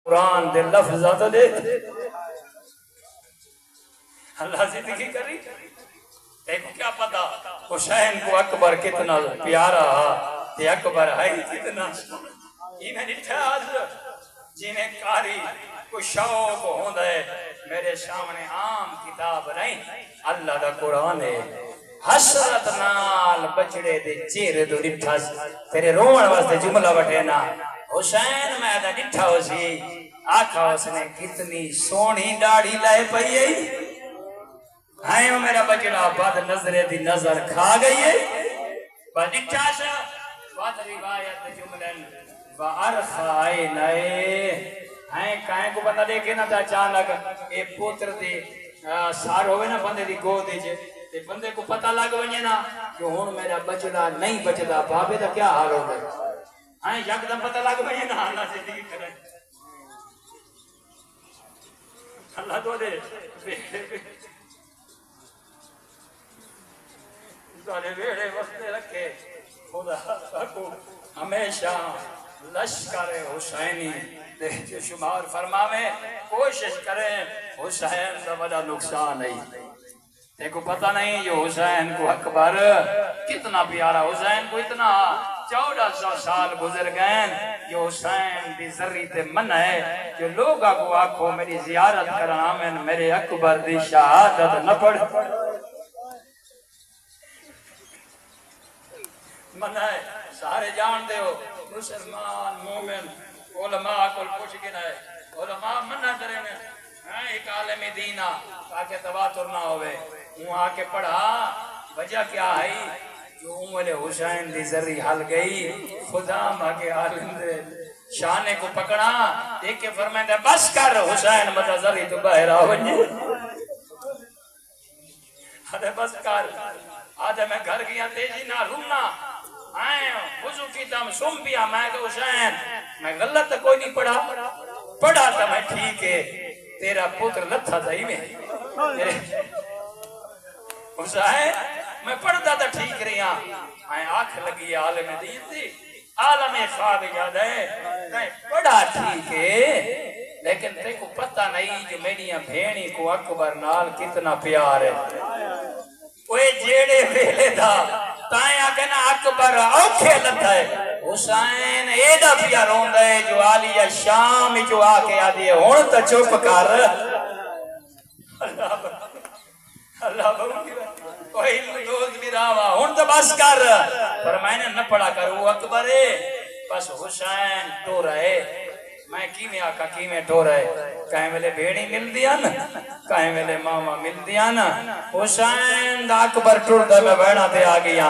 قرآن دے لفظات دے اللہ زندگی کری دیکھو کیا پتا حسین کو اکبر کتنا پیارا تے اکبر ہے کتنا یہ میں نٹھا جنہیں کاری کو شوق ہوندہ ہے میرے سامنے عام کتاب نہیں اللہ دا قرآن ہے حسرت نال بچڑے دے چہرے تو نٹھا تیرے رومن واسطے جملہ بٹھینا حسین میں دا نٹھا ہو سی آکھا اس نے کتنی سونی ڈاڑی لائے پئی ہے ہائیں میرا بچڑا بعد نظرے دی نظر کھا گئی ہے بعد نٹھا سا بعد روایت جملن وَأَرْخَائِ نَئے ہائیں کائیں کو بندہ دیکھے نا تا اچانک اے پوتر دے سار ہوئے نا بندے دی گو دے جے تے بندے کو پتہ لگ ونجے نا کہ ہون میرا بچڑا نہیں بچدا بابے دا کیا حال ہو گئے ہائیں یکدم پتہ لگ ونجے نا اللہ زندگی کرے اللہ تو دے سارے ویڑے وستے رکھے خدا کو ہمیشہ لشکر حسینی دے شمار فرماویں کوشش کریں حسین دا بڑا نقصان نہیں دیکھو پتہ نہیں جو حسین کو اکبر کتنا پیارا حسین کو اتنا 1400 سال گزر گئے جو حسین دی ذری تے من ہے جو لوگا کو آکھو میری زیارت کرنا میں میرے اکبر دی شہادت نہ پڑھ من ہے سارے جان دے ہو مسلمان مومن علماء کو پوچھ کے نہ ہے علماء منع کریں ایک عالم دینہ تاکہ تواتر نہ ہوئے وہاں آ کے پڑھا وجہ کیا ہے جو عمر حسین دی ذری حل گئی خدا ماں عالم دے شانے کو پکڑا دیکھ کے فرمائیں دے بس کر حسین متا ذری تو باہر آونجے ارے بس کر آدھے میں گھر گیا تیزی نہ رونا آئیں وضو کی تم سم پیا میں کہ حسین میں غلط کوئی نہیں پڑھا تھا میں ٹھیک ہے تیرا پتر لتھا تھا ہی میں حسین میں پڑھتا تھا ٹھیک رہا آئیں آنکھ لگی عالم دین تھی عالم خواب یاد ہے میں پڑھا ٹھیک ہے لیکن تے کو پتہ نہیں جو میری بھینی کو اکبر نال کتنا پیار ہے وہ جیڑے ویلے دا تائیں آکھنا اکبر اوکھے لتا ہے حسین ایڈا پیار ہوندہ ہے جو آلیہ شام جو آکے آدھی ہے ہون تا چوپ کر اللہ کوئی دوست بھی رہا ہون تا بس کر فرمائنے نہ پڑا کر وہ اکبر ہے بس حسین تو رہے میں کیمیں آکا کیمیں ٹو رہے کہیں ملے بھیڑی مل دیا نا کہیں ملے ماما مل دیا نا حسین دا اکبر ٹور دا میں بیڑا دے آگیا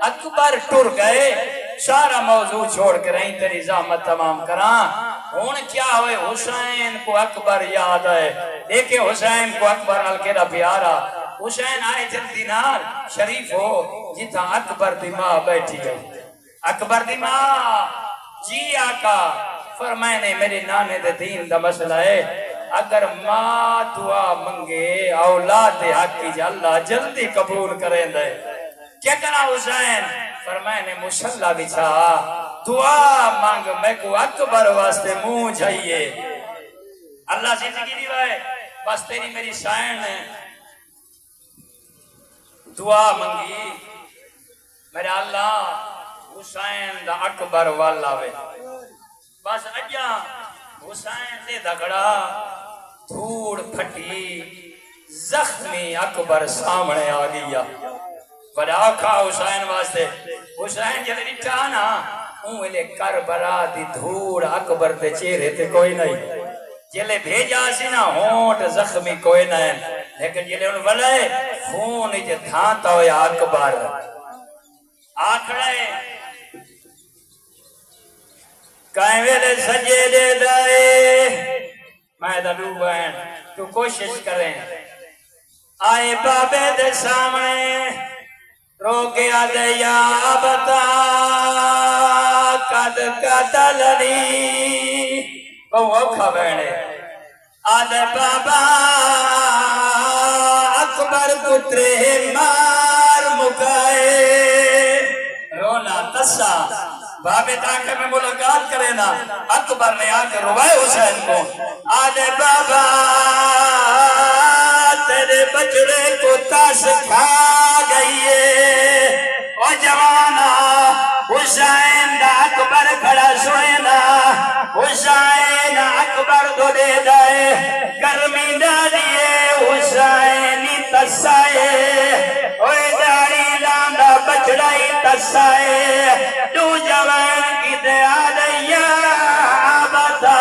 اکبر ٹور گئے سارا موضوع چھوڑ کر رہیں تیری زحمت تمام کران ہون کیا ہوئے حسین کو اکبر یاد ہے دیکھیں حسین کو اکبر نال کیڑا پیارا حسین آئے جلدی نال شریف ہو جتا اکبر دی ماں بیٹھی گئی اکبر دی ماں جی آقا فرمائنے میرے نانے دے دین دا مسئلہ ہے اگر ماں دعا منگے اولاد حق کی اللہ جلدی قبول کریں دے کیا کنا حسین فرمائنے مشلہ بچھا دعا مانگ میں کو اکبر واسطے منہ جائیے اللہ زندگی دیوائے بس تیری میری سائن دعا منگی میرے اللہ حسین دا اکبر والا وے بس اجا حسین دے دگڑا دھوڑ پھٹی زخمی اکبر سامنے آ گیا بڑا آکھا حسین واسطے حسین جلے نٹھا نا انہوں کربلا دی دھوڑ اکبر دے چہرے تے کوئی نہیں جلے بھیجا سی نا ہونٹ زخمی کوئی نہیں لیکن جلے انہوں بلے خون جے دھانتا ہویا اکبر آکھڑے کائیں ویلے سجے دے دائے میں دلو بہن تو کوشش کریں آئے بابے دے سامنے رو گیا دے یا بتا قد قتلنی وہ اوکھا بہنے آدھے بابا اکبر پترے مار مکائے رونا تسا بابے تاکہ میں ملاقات کرے نا اکبر نے آ کے روائے حسین کو آلے بابا تیرے بچڑے کو تاش کھا گئی ہے او جوانا حسین دا اکبر کھڑا سوئینا حسین اکبر دو دے دائے گرمی ڈالیے حسینی تسائے اوے داری لاندہ بچڑائی تسائے تو جوان کی دیا دیا آبتا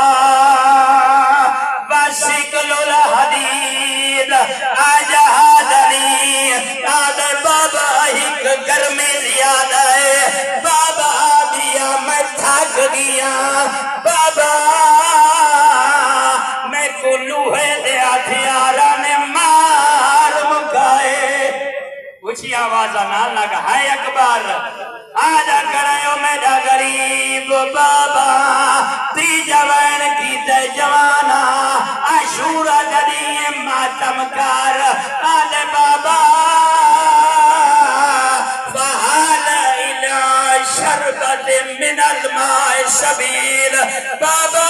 واسکل الحدید آجا حادنی آدھے بابا ایک گرمی زیادہ ہے بابا دیا میں تھاک گیا بابا میں کلو ہے دیا تھیارا نے مار مکائے اچھی آوازہ نہ لگا ہے اکبر آجا کرایو میرا غریب بابا تی جوان کی تے جوانا عاشورہ جدی ماتم کار آلے بابا فحال الى شربت من الماء سبیل بابا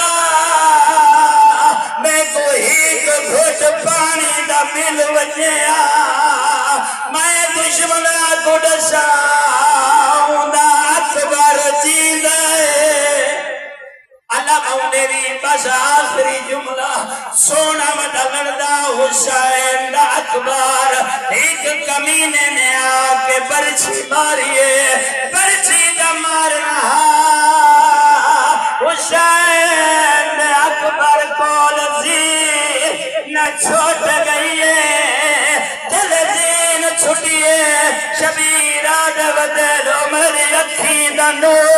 میں کو ایک گھٹ پانی دا مل وجیا میں دشمنہ کو ڈسا بس آخری جملہ سونا مدلندہ حسین دا اکبر ایک کمینے نے آکے برچی ماریے برچی دا مارنا حسین دا اکبر کول زیر نہ چھوٹ گئیے دل زین چھٹیے شبیر آدھو دلو میری اکھی دا نور